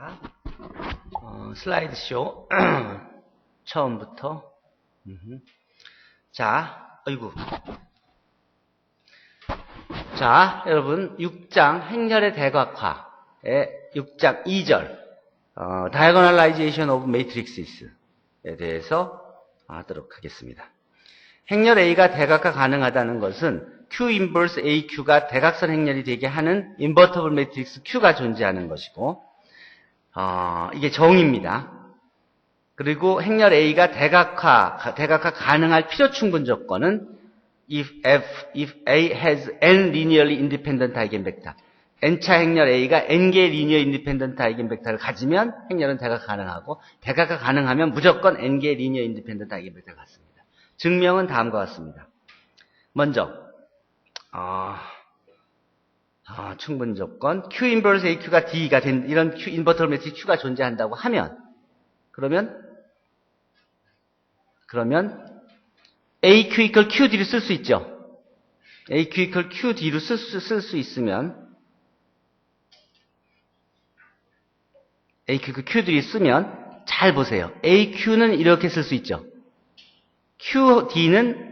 자, 슬라이드 쇼. 처음부터. 자, 어이구. 자, 여러분, 6장 행렬의 대각화의 6장 2절. Diagonalization of matrixes에 대해서 하도록 하겠습니다. 행렬 A가 대각화 가능하다는 것은 Q 인버스 AQ가 대각선 행렬이 되게 하는 인버터블 매트릭스 Q가 존재하는 것이고, 이게 정의입니다. 그리고 행렬 A가 대각화 가능할 필요 충분 조건은 if A has n linearly independent eigenvector. n차 행렬 A가 n개의 리니어 인디펜던트 아이겐벡터를 가지면 행렬은 대각화 가능하고, 대각화 가능하면 무조건 n개의 리니어 인디펜던트 아이겐벡터를 갖습니다. 증명은 다음과 같습니다. 먼저 충분 조건 Q 인버스 AQ가 D가 된 이런 Q 인버터블 매트릭스 Q가 존재한다고 하면, 그러면 AQ 이퀄 QD를 쓸 수 있죠. AQ 이퀄 QD로 쓸 수 있으면, AQ QD를 쓰면 잘 보세요. AQ는 이렇게 쓸 수 있죠. QD는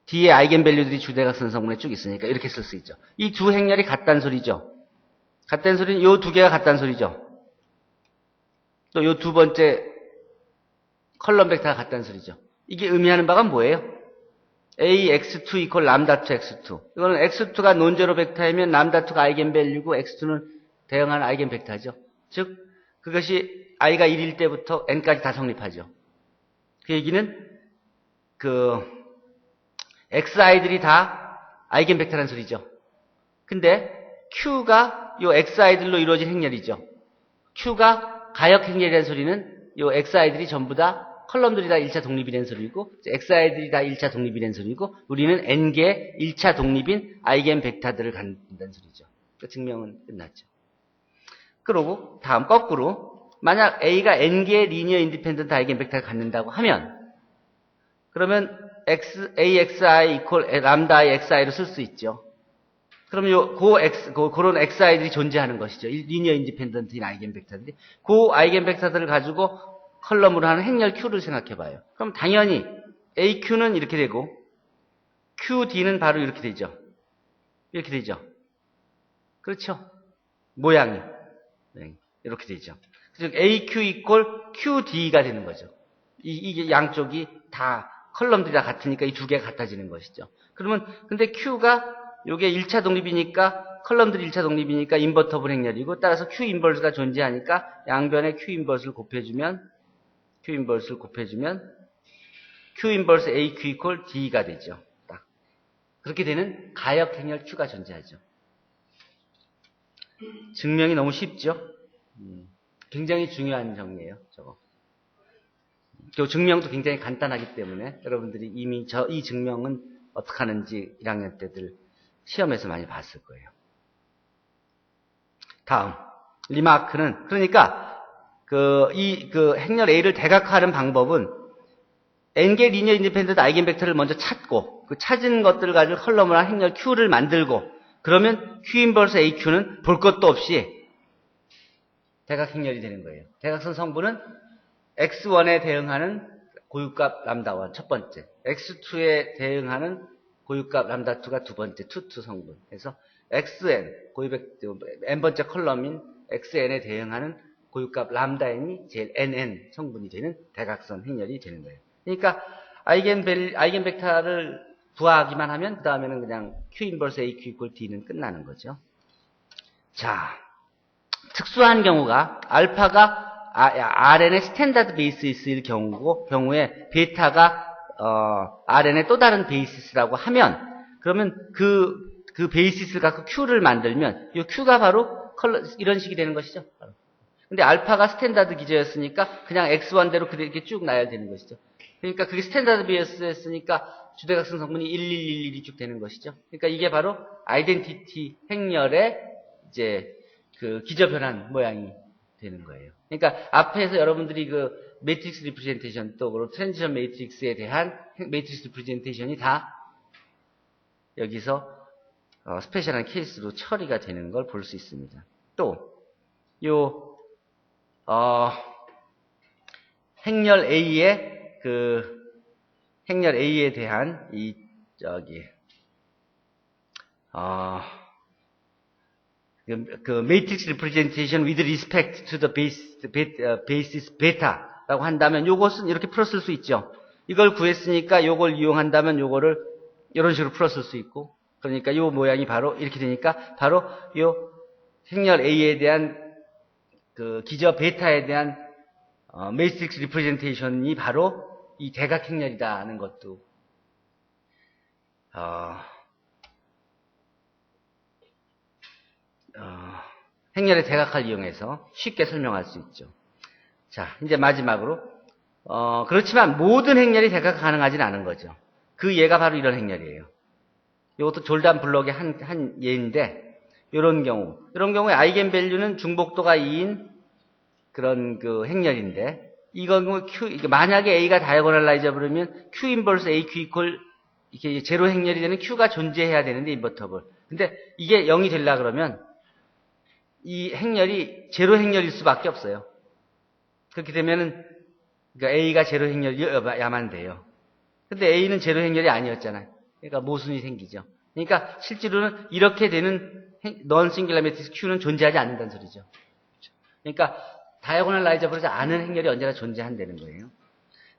D의 아이겐밸류들이 주대각선 성분에 쭉 있으니까 이렇게 쓸 수 있죠. 이 두 행렬이 같다는 소리죠. 같다는 소리는 이 두 개가 같다는 소리죠. 또 이 두 번째 컬럼 벡터가 같다는 소리죠. 이게 의미하는 바가 뭐예요? AX2 이퀄 람다2 X2. 이거는 X2가 논제로 벡터이면 람다2가 아이겐밸류고 X2는 대응하는 아이겐벡터죠. 즉 그것이 i가 1일 때부터 n까지 다 성립하죠. 그 얘기는 xi들이 다 아이겐벡터라는 소리죠. 근데 q가 요 xi들로 이루어진 행렬이죠. q가 가역 행렬이라는 소리는 요 xi들이 전부 다 컬럼들이 다 1차 독립이라는 소리고, xi들이 다 1차 독립이라는 소리고, 우리는 n개 1차 독립인 아이겐벡터들을 갖는다는 소리죠. 그 증명은 끝났죠. 그러고 다음 거꾸로 만약 A가 n개의 리니어 인디펜던트 아이겐벡터를 갖는다고 하면, 그러면 AXI 이퀄 람다 XI로 쓸 수 있죠. 그러면 그런 XI들이 존재하는 것이죠. 리니어 인디펜던트인 아이겐벡터들이. 그 아이겐벡터들을 가지고 컬럼으로 하는 행렬 Q를 생각해 봐요. 그럼 당연히 AQ는 이렇게 되고 QD는 바로 이렇게 되죠. 이렇게 되죠. 그렇죠. 모양이. 네, 이렇게 되죠. 즉 AQ 이퀄 QD가 되는 거죠. 이게 양쪽이 다 컬럼들이 다 같으니까 이 두 개가 같아지는 것이죠. 그러면 근데 Q가 요게 1차 독립이니까 컬럼들이 1차 독립이니까 인버터블 행렬이고, 따라서 Q 인버스가 존재하니까 양변에 Q 인버스를 곱해주면 Q 인버스 AQ 이퀄 D가 되죠. 딱 그렇게 되는 가역 행렬 Q가 존재하죠. 증명이 너무 쉽죠? 굉장히 중요한 정리예요, 저거. 또 증명도 굉장히 간단하기 때문에 여러분들이 이미 이 증명은 어떻게 하는지 1학년 때들 시험에서 많이 봤을 거예요. 다음 리마크는, 그러니까 행렬 A를 대각화하는 방법은 n개 리니어 인디펜던트 아이겐벡터를 먼저 찾고, 그 찾은 것들을 가지고 컬럼을 한 행렬 Q를 만들고, 그러면 Q 인버스 AQ는 볼 것도 없이 대각 행렬이 되는 거예요. 대각선 성분은 X1에 대응하는 고유값 람다1 첫 번째, X2에 대응하는 고유값 람다2가 두 번째 투 성분. 그래서 XN n번째 컬럼인 XN에 대응하는 고유값 람다n이 제일 NN 성분이 되는 대각선 행렬이 되는 거예요. 그러니까 아이겐벡터를 부하하기만 하면 그 다음에는 그냥 Q 인버스 AQ 이퀄 D는 끝나는 거죠. 자, 특수한 경우가 알파가 RN의 스탠다드 베이시스일 경우에 베타가 RN의 또 다른 베이시스라고 하면, 그러면 그 베이시스를 갖고 Q를 만들면 이 Q가 바로 이런 식이 되는 것이죠. 근데 알파가 스탠다드 기저였으니까 그냥 X1대로 그렇게 쭉 나열되는 것이죠. 그러니까 그게 스탠다드 베이스였으니까 주대각선 성분이 1111이 쭉 되는 것이죠. 그러니까 이게 바로 아이덴티티 행렬의 이제 그 기저 변환 모양이 되는 거예요. 그러니까 앞에서 여러분들이 그 매트릭스 리프레젠테이션, 또 트랜지션 매트릭스에 대한 매트릭스 리프레젠테이션이 다 여기서 스페셜한 케이스로 처리가 되는 걸 볼 수 있습니다. 또 요 행렬 A의 행렬 A에 대한 matrix representation with respect to the basis beta라고 한다면 요것은 이렇게 풀었을 수 있죠. 이걸 구했으니까 요걸 이용한다면 요거를 이런 식으로 풀었을 수 있고, 그러니까 요 모양이 바로 이렇게 되니까 바로 요 행렬 A에 대한 기저 베타에 대한 매트릭스 리프레젠테이션이 바로 이 대각 행렬이다 하는 것도 행렬의 대각화를 이용해서 쉽게 설명할 수 있죠. 자, 이제 마지막으로 그렇지만 모든 행렬이 대각화 가능하지는 않은 거죠. 그 예가 바로 이런 행렬이에요. 이것도 졸단 블럭의 한 예인데, 이런 경우에 아이겐밸류는 중복도가 2인 그런 행렬인데, 이건 만약에 A가 다이아고널라이저 그러면 Q 인버스 AQ 이퀄 이게 제로 행렬이 되는 Q가 존재해야 되는데, 인버터블. 근데 이게 0이 되려 그러면 이 행렬이 제로 행렬일 수밖에 없어요. 그렇게 되면은 그러니까 A가 제로 행렬이야만 돼요. 근데 A는 제로 행렬이 아니었잖아요. 그러니까 모순이 생기죠. 그러니까 실제로는 이렇게 되는 non singular matrix Q는 존재하지 않는다는 소리죠. 그러니까 다이아고널라이저블하지 않은 행렬이 언제나 존재한다는 거예요.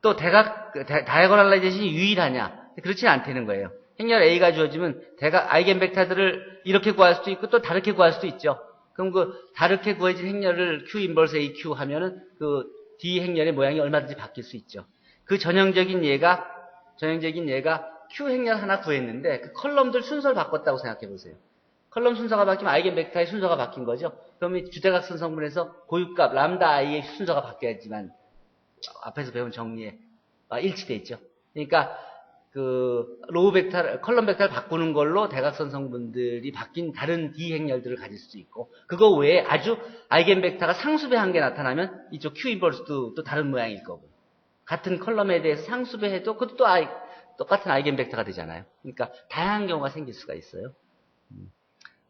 또 다이아고널라이제이션이 유일하냐? 그렇지는 않다는 거예요. 행렬 A가 주어지면 아이겐벡터들을 이렇게 구할 수도 있고 또 다르게 구할 수도 있죠. 그럼 다르게 구해진 행렬을 Q 인버스 AQ 하면은 D 행렬의 모양이 얼마든지 바뀔 수 있죠. 전형적인 예가 Q 행렬 하나 구했는데 컬럼들 순서를 바꿨다고 생각해 보세요. 컬럼 순서가 바뀌면 아이겐벡터의 순서가 바뀐 거죠. 그러면 주대각선 성분에서 고유값 람다 i의 순서가 바뀌어야지만 앞에서 배운 정리에 일치돼 있죠. 그러니까 컬럼 벡터를 바꾸는 걸로 대각선 성분들이 바뀐 다른 D 행렬들을 가질 수도 있고, 그거 외에 아주 아이겐벡터가 상수배 한 개 나타나면 이쪽 Q 인버스도 또 다른 모양일 거고, 같은 컬럼에 대해서 상수배 해도 그것도 또 똑같은 아이겐벡터가 되잖아요. 그러니까 다양한 경우가 생길 수가 있어요.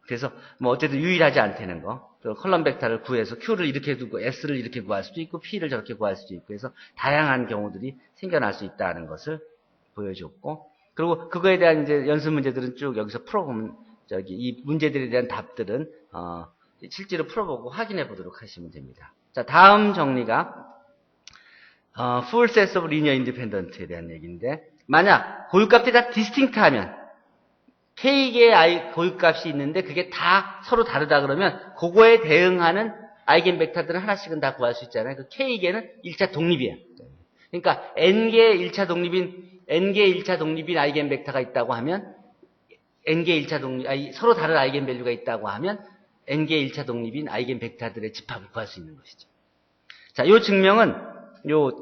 그래서 어쨌든 유일하지 않다는 거. 컬럼 벡터를 구해서 Q를 이렇게 두고 S를 이렇게 구할 수도 있고 P를 저렇게 구할 수도 있고 해서 다양한 경우들이 생겨날 수 있다는 것을 보여줬고, 그리고 그거에 대한 이제 연습 문제들은 쭉 여기서 풀어보면 이 문제들에 대한 답들은 실제로 풀어보고 확인해 보도록 하시면 됩니다. 자, 다음 정리가 full sets of linear independent에 대한 얘기인데, 만약 고유값들이 다 디스팅트하면 K개의 고유값이 있는데 그게 다 서로 다르다 그러면 그거에 대응하는 아이겐벡터들은 하나씩은 다 구할 수 있잖아요. K개는 1차 독립이에요. 그러니까 N개의 1차 독립인 아이겐벡터가 있다고 하면 N개의 1차 독립, 서로 다른 아이겐밸류가 있다고 하면 N개의 1차 독립인 아이겐벡터들의 집합을 구할 수 있는 것이죠. 자, 이 증명은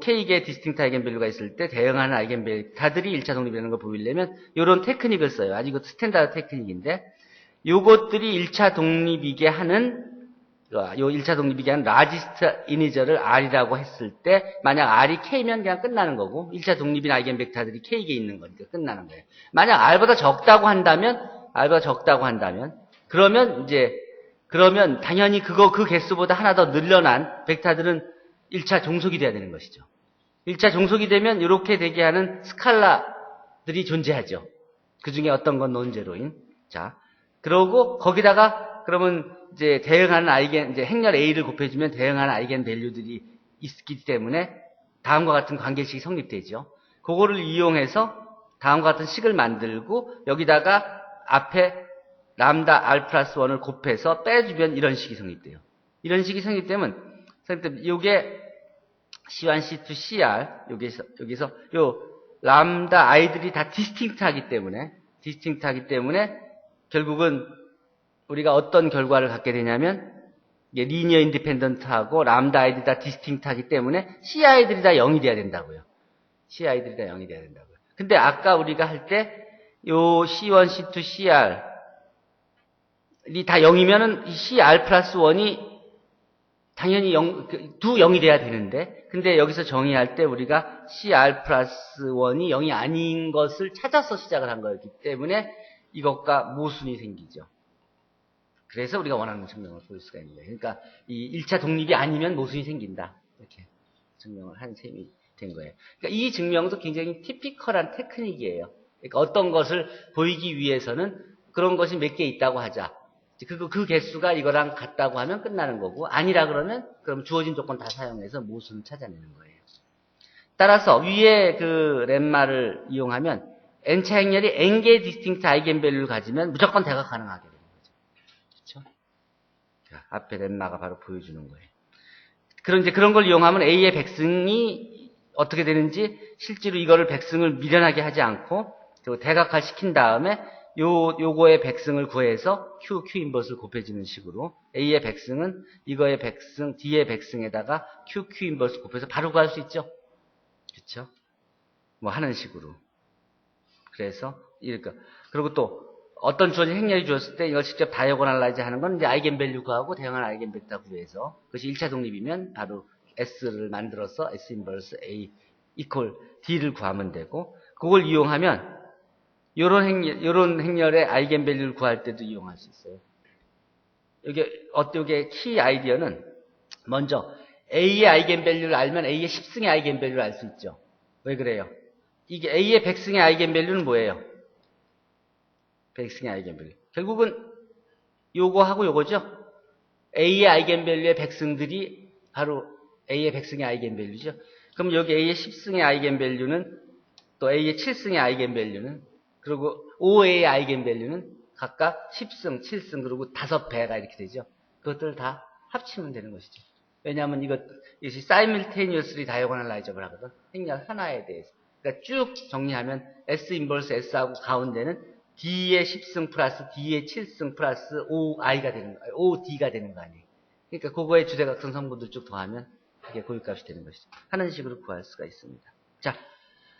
K개의 디스팅트 아이겐밸류가 있을 때 대응하는 아이겐벡터들이 1차 독립이라는 걸 보이려면 이런 테크닉을 써요. 아주 이거 스탠다드 테크닉인데, 요것들이 1차 독립이게 하는 라지스트 이니저를 R이라고 했을 때, 만약 R이 K면 그냥 끝나는 거고, 1차 독립인 아이겐벡터들이 K개에 있는 거니까 끝나는 거예요. 만약 R보다 적다고 한다면, 그러면 당연히 그 개수보다 하나 더 늘어난 벡터들은 1차 종속이 돼야 되는 것이죠. 1차 종속이 되면 이렇게 되게 하는 스칼라들이 존재하죠. 그 중에 어떤 건 논제로인. 자, 그러고 거기다가 그러면 이제 대응하는 이제 행렬 A를 곱해주면 대응하는 아이겐 밸류들이 있기 때문에 다음과 같은 관계식이 성립되죠. 그거를 이용해서 다음과 같은 식을 만들고 여기다가 앞에 람다 R 플러스 1을 곱해서 빼주면 이런 식이 성립돼요. 이런 식이 성립되면 요게 C1, C2, CR 여기서 요 람다 아이들이 다 디스팅트 하기 때문에 결국은 우리가 어떤 결과를 갖게 되냐면 이게 리니어 인디펜던트하고 람다 아이들이 다 디스팅트 하기 때문에 C 아이들이 다 0이 돼야 된다고요. 근데 아까 우리가 할 때 요 C1, C2, CR이 다 0이면은 이 CR 플러스 1이 당연히 두 0이 돼야 되는데, 근데 여기서 정의할 때 우리가 CR 플러스 1이 0이 아닌 것을 찾아서 시작을 한 거였기 때문에 이것과 모순이 생기죠. 그래서 우리가 원하는 증명을 보일 수가 있는 거예요. 그러니까 이 1차 독립이 아니면 모순이 생긴다. 이렇게 증명을 한 셈이 된 거예요. 그러니까 이 증명도 굉장히 티피컬한 테크닉이에요. 그러니까 어떤 것을 보이기 위해서는 그런 것이 몇 개 있다고 하자. 그 개수가 이거랑 같다고 하면 끝나는 거고, 아니라 그러면 그럼 주어진 조건 다 사용해서 모순을 찾아내는 거예요. 따라서 위에 그 렘마를 이용하면 n차 행렬이 n개의 디스팅트 아이겐밸류를 가지면 무조건 대각 가능하게 되는 거죠. 그렇죠? 자, 앞에 렘마가 바로 보여주는 거예요. 그런 걸 이용하면 A의 백승이 어떻게 되는지 실제로 이거를 백승을 미련하게 하지 않고 대각화 시킨 다음에 요거의 백승을 구해서 Q 인버스를 곱해지는 식으로 A의 백승은 이거의 백승, D의 백승에다가 Q 인버스 곱해서 바로 구할 수 있죠. 그렇죠? 뭐 하는 식으로. 그래서 이렇게 그리고 또 어떤 주어진 행렬이 주었을 때 이걸 직접 다이어고널라이즈 하는 건 이제 아이겐밸류 구하고 대응한 아이겐벡터 구해서 그것이 1차 독립이면 바로 S를 만들어서 S 인버스 A 이퀄 D를 구하면 되고 그걸 이용하면 요런 행렬의 아이겐밸류를 구할 때도 이용할 수 있어요. 이게 키 아이디어는 먼저 A의 아이겐밸류를 알면 A의 10승의 아이겐밸류를 알 수 있죠. 왜 그래요? 이게 A의 100승의 아이겐밸류는 뭐예요? 100승의 아이겐밸류. 결국은 요거하고 요거죠? A의 아이겐밸류의 100승들이 바로 A의 100승의 아이겐밸류죠. 그럼 여기 A의 10승의 아이겐밸류는 또 A의 7승의 아이겐밸류는 그리고 OA의 아이겐밸류는 각각 10승, 7승 그리고 5배가 이렇게 되죠. 그것들을 다 합치면 되는 것이죠. 왜냐하면 이것이 사이밀테니어스리 다이어고널라이저블 하거든. 행렬 하나에 대해서. 그러니까 쭉 정리하면 S 인버스 S하고 가운데는 D의 10승 플러스 D의 7승 플러스 OI가 되는 거예요. OD가 되는 거 아니에요. 그러니까 그거의 주대각선 성분들 쭉 더하면 이게 고유값이 되는 것이죠. 하는 식으로 구할 수가 있습니다. 자,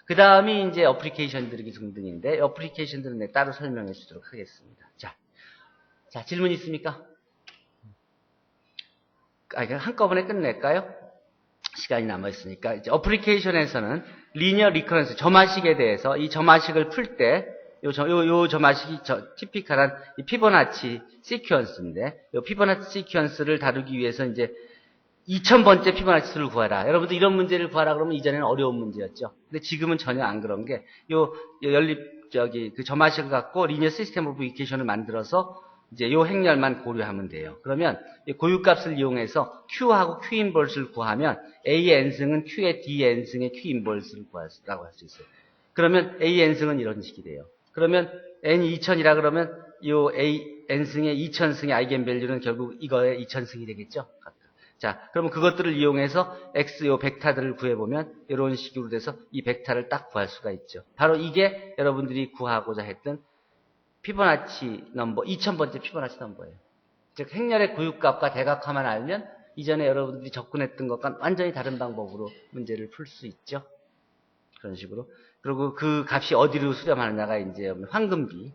그 다음이 이제 어플리케이션들이 등등인데 어플리케이션들은 따로 설명해 주도록 하겠습니다. 자, 질문 있습니까? 그냥 한꺼번에 끝낼까요? 시간이 남아있으니까. 이제 어플리케이션에서는 리니어 리커런스, 점화식에 대해서 이 점화식을 풀 때, 요 점화식이 티피컬한 이 피보나치 시퀀스인데, 요 피보나치 시퀀스를 다루기 위해서 이제 2000번째 피보나치 수를 구하라. 여러분들 이런 문제를 구하라 그러면 이전에는 어려운 문제였죠. 근데 지금은 전혀 안 그런 게, 그 점화식을 갖고 리니어 시스템 오브 이퀘이션을 만들어서 이제 요 행렬만 고려하면 돼요. 그러면 고유값을 이용해서 Q하고 Q 인버스를 구하면 A의 n승은 Q의 D n승의 Q 인버스를 구하라고 할 수 있어요. 그러면 A n승은 이런 식이 돼요. 그러면 n이 2000이라 그러면 요 A n승의 2000승의 아이겐밸류는 결국 이거의 2000승이 되겠죠. 자, 그러면 그것들을 이용해서 X 요 벡터들을 구해보면 이런 식으로 돼서 이 벡터를 딱 구할 수가 있죠. 바로 이게 여러분들이 구하고자 했던 피보나치 넘버, 2000번째 피보나치 넘버예요. 즉 행렬의 고유값과 대각화만 알면 이전에 여러분들이 접근했던 것과 완전히 다른 방법으로 문제를 풀 수 있죠. 그런 식으로. 그리고 그 값이 어디로 수렴하느냐가 이제 황금비에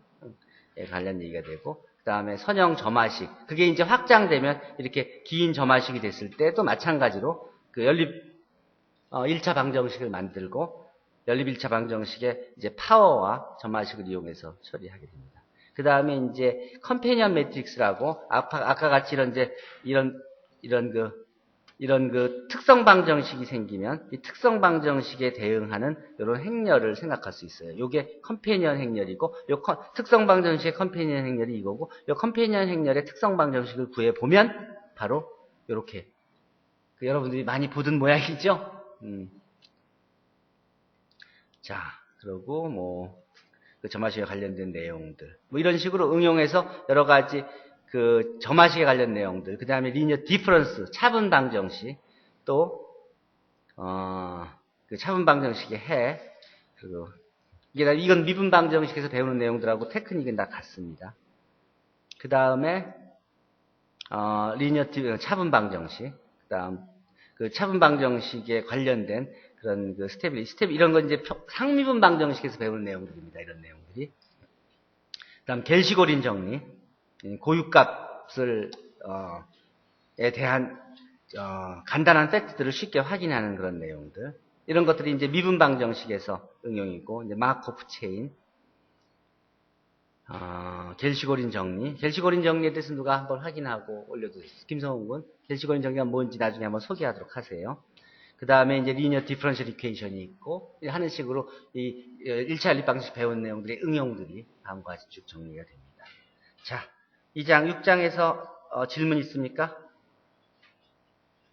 관련 얘기가 되고 그 다음에 선형 점화식. 그게 이제 확장되면 이렇게 긴 점화식이 됐을 때도 마찬가지로 그 연립 1차 방정식을 만들고 연립 1차 방정식의 이제 파워와 점화식을 이용해서 처리하게 됩니다. 그 다음에 이제 컴패니언 매트릭스라고 아까 같이 이런 그 특성 방정식이 생기면 이 특성 방정식에 대응하는 이런 행렬을 생각할 수 있어요. 이게 컴패니언 행렬이고 요 특성 방정식의 컴패니언 행렬이 이거고 요 컴패니언 행렬의 특성 방정식을 구해 보면 바로 이렇게 여러분들이 많이 보던 모양이죠. 자, 그리고 그 점화식에 관련된 내용들 이런 식으로 응용해서 여러 가지 그 점화식에 관련 내용들, 그 다음에 리니어 디퍼런스, 차분 방정식, 또 그 차분 방정식의 해, 그리고 이건 미분 방정식에서 배우는 내용들하고 테크닉은 다 같습니다. 그 다음에 리니어 차분 방정식, 그 다음 그 차분 방정식에 관련된 그런 그 스텝 이런 건 이제 상미분 방정식에서 배우는 내용들입니다. 이런 내용들이. 그 다음 겔시고린 정리, 고유값을 에 대한 간단한 팩트들을 쉽게 확인하는 그런 내용들. 이런 것들이 이제 미분 방정식에서 응용이고 이제 마코프 체인. 겔시고린 정리. 겔시고린 정리에 대해서 누가 한번 확인하고 올려주세요. 김성훈 군. 겔시고린 정리가 뭔지 나중에 한번 소개하도록 하세요. 그 다음에 이제 리니어 디퍼런셜 이퀘이션이 있고, 하는 식으로 이 1차 연립 방식 배운 내용들의 응용들이 다음과 같이 쭉 정리가 됩니다. 자, 2장, 6장에서 질문 있습니까?